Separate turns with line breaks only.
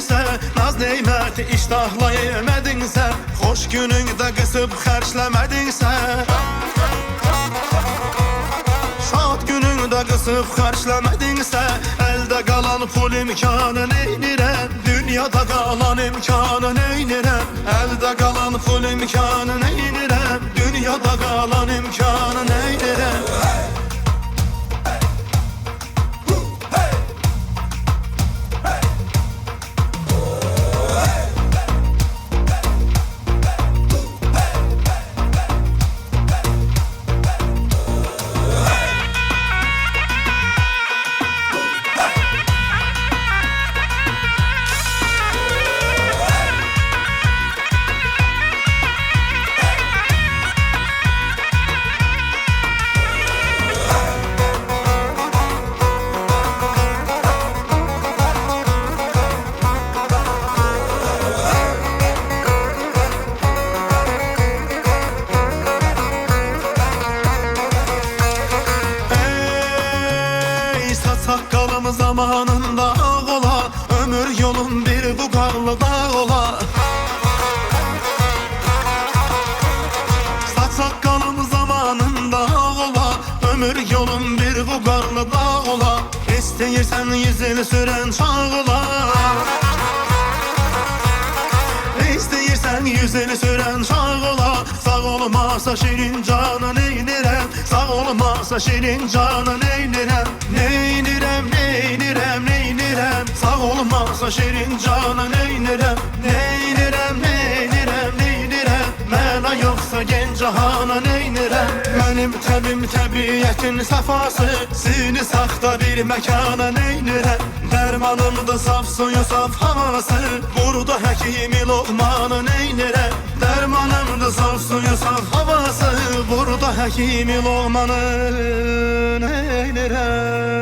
yemədinsə, naz neyməti iştahla yemədinsə, xoş günündə qısıb xərcləmədinsə, şad günündə qısıb xərcləmədinsə, əldə qalan pul imkanı neynirəm, dünyada qalan imkanı neynirəm, əldə qalan pul imkanı neynirəm, dünyada qalan imkanı neynirəm. Saqqalım zamanında ağ ola, ömür yolun bir buqarlı dağ ola. Saqqalım zamanında ağ ola, ömür yolun bir buqarlı dağ ola. İstəyirsən 100 il sürən çağ ola, İstəyirsən 100 il sürən çağ ola. Sağ olmasa şirin canı neynirəm, sağ olmasa şirin canı neynirəm, neynirəm, neynirəm, neynirəm, sağ olmasa şirin canı neynirəm, neynirəm, neynirəm, neynirəm, mənə yoxsa gen cahana neynirəm. Mənim təbim təbiyyətin səfası, sini saxta bir məkana neynirəm, dərmanımda saf suyu saf havası, burada həkimi loğmanı neynirəm, dərmanımda saf suyu saf havası, burada həkimi loğmanı neynirəm.